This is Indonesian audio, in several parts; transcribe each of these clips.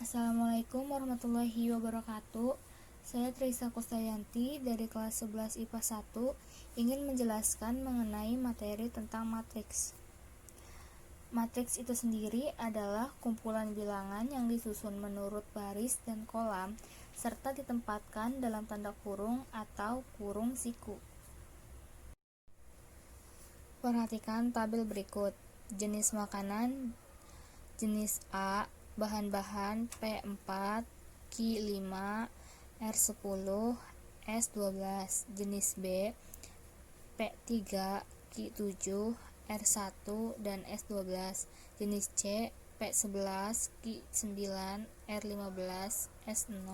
Assalamualaikum warahmatullahi wabarakatuh. Saya Trisa Kustayanti dari kelas 11 IPA 1 ingin menjelaskan mengenai materi tentang matriks. Matriks itu sendiri adalah kumpulan bilangan yang disusun menurut baris dan kolam serta ditempatkan dalam tanda kurung atau kurung siku. Perhatikan tabel berikut. Jenis makanan: jenis A, bahan-bahan P4, Q5, R10, S12. Jenis B, P3, Q7, R1, dan S12. Jenis C, P11, Q9, R15, S0.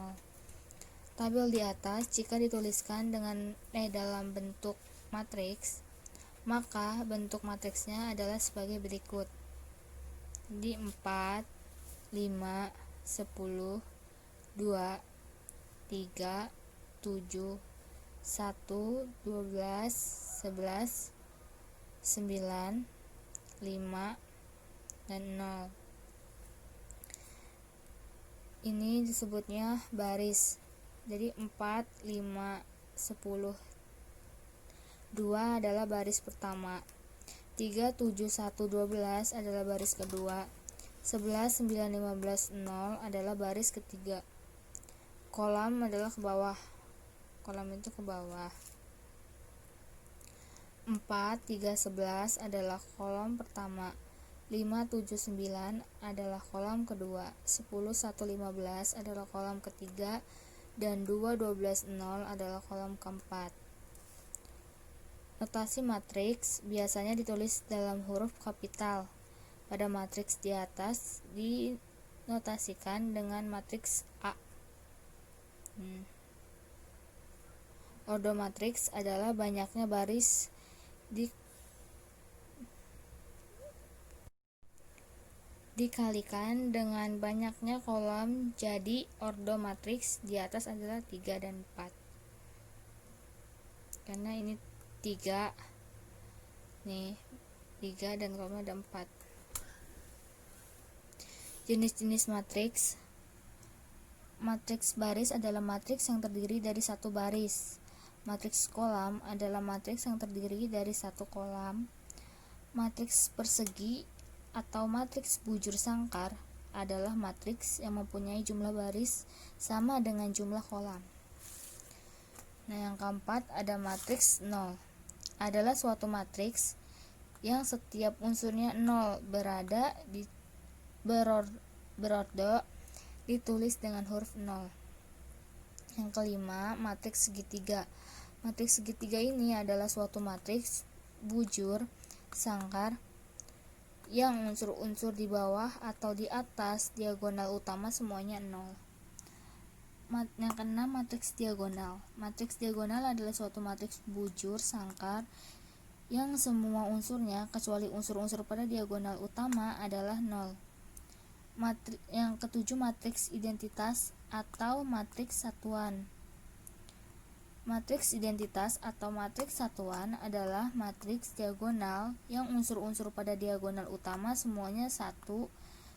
Tabel di atas jika dituliskan dalam bentuk matriks, maka bentuk matriksnya adalah sebagai berikut. Di 4, 5, 10, 2, 3, 7, 1, 12, 11, 9, 5, dan 0. Ini disebutnya baris. Jadi 4, 5, 10, 2 adalah baris pertama. 3, 7, 1, 12 adalah baris kedua. 11, 9, 15, 0 adalah baris ketiga. Kolam adalah ke bawah. Kolam itu ke bawah. 4, 3, 11 adalah kolom pertama. 5, 7, 9 adalah kolom kedua. 10, 1, 15 adalah kolom ketiga. Dan 2, 12, 0 adalah kolom keempat. Notasi matriks biasanya ditulis dalam huruf kapital. Pada matriks di atas dinotasikan dengan matriks A. Ordo matriks adalah banyaknya baris dikalikan dengan banyaknya kolom, jadi ordo matriks di atas adalah 3 dan 4. Karena ini 3 nih, 3 dan kolomnya ada 4. Jenis-jenis matriks. Matriks baris adalah matriks yang terdiri dari satu baris. Matriks kolam adalah matriks yang terdiri dari satu kolam. Matriks persegi atau matriks bujur sangkar adalah matriks yang mempunyai jumlah baris sama dengan jumlah kolam. Nah, yang keempat ada matriks 0. Adalah suatu matriks yang setiap unsurnya 0 berada di berordo ditulis dengan huruf 0. Yang kelima, matriks segitiga. Matriks segitiga ini adalah suatu matriks bujur sangkar yang unsur-unsur di bawah atau di atas diagonal utama semuanya 0. Yang keenam, matriks diagonal. Matriks diagonal adalah suatu matriks bujur sangkar yang semua unsurnya kecuali unsur-unsur pada diagonal utama adalah 0. Yang ketujuh, matriks identitas atau matriks satuan. Matriks identitas atau matriks satuan adalah matriks diagonal yang unsur-unsur pada diagonal utama semuanya 1,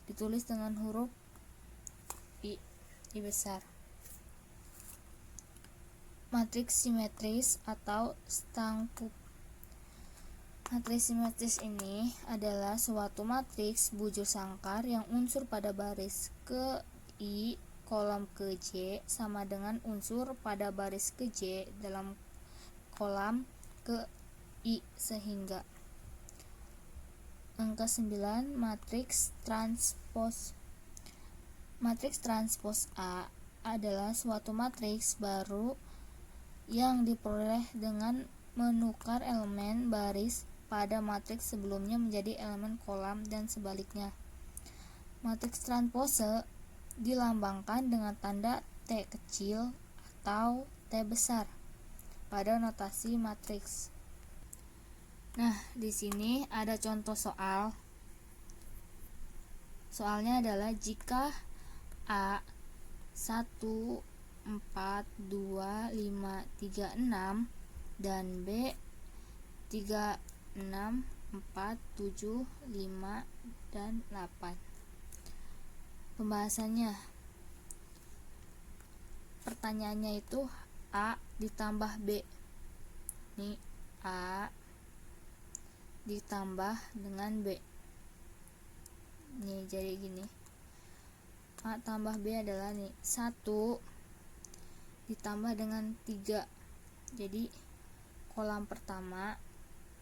ditulis dengan huruf I besar. Matriks simetris atau stangkup. Matriks simetris ini adalah suatu matriks bujur sangkar yang unsur pada baris ke I, kolom ke J sama dengan unsur pada baris ke J dalam kolam ke I sehingga. Angka 9, matriks transpos. Matriks transpos A adalah suatu matriks baru yang diperoleh dengan menukar elemen baris pada matriks sebelumnya menjadi elemen kolam dan sebaliknya. Matriks transpose dilambangkan dengan tanda T kecil atau T besar pada notasi matriks. Nah, di sini ada contoh soal. Soalnya adalah jika A 1, 4, 2, 5, 3, 6 dan B 3, 6, 4, 7, 5, dan 8. Pembahasannya, pertanyaannya itu A ditambah B. Ini A ditambah dengan B. Nih jadi gini. A tambah B adalah nih 1 ditambah dengan 3. Jadi kolam pertama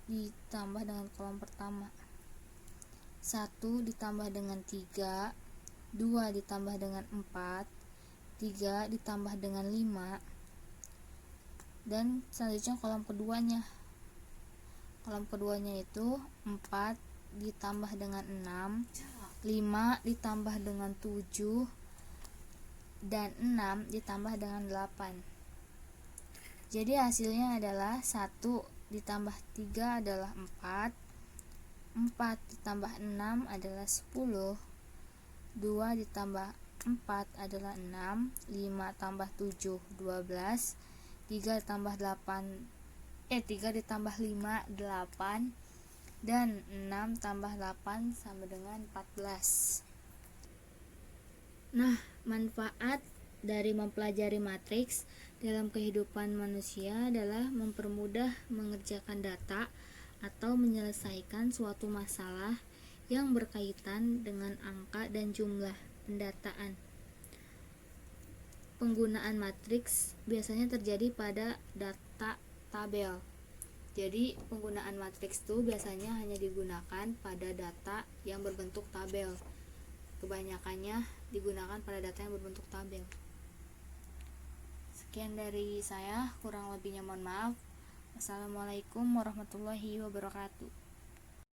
ditambah dengan kolam pertama. 1 ditambah dengan 3, 2 ditambah dengan 4, 3 ditambah dengan 5, dan selanjutnya kolam keduanya. Kolam keduanya itu 4 ditambah dengan 6, 5 ditambah dengan 7, dan 6 ditambah dengan 8. Jadi hasilnya adalah 1 ditambah 3 adalah 4, 4 ditambah 6 adalah 10, 2 ditambah 4 adalah 6, 5 tambah 7 12, 3 ditambah 5 8, dan 6 tambah 8 sama dengan 14. Nah, manfaat dari mempelajari matriks dalam kehidupan manusia adalah mempermudah mengerjakan data atau menyelesaikan suatu masalah yang berkaitan dengan angka dan jumlah pendataan. Penggunaan matriks biasanya terjadi pada data tabel. Jadi penggunaan matriks itu biasanya hanya digunakan pada data yang berbentuk tabel. Kebanyakannya digunakan pada data yang berbentuk tabel. Sekian dari saya, kurang lebihnya mohon maaf. Wassalamualaikum warahmatullahi wabarakatuh.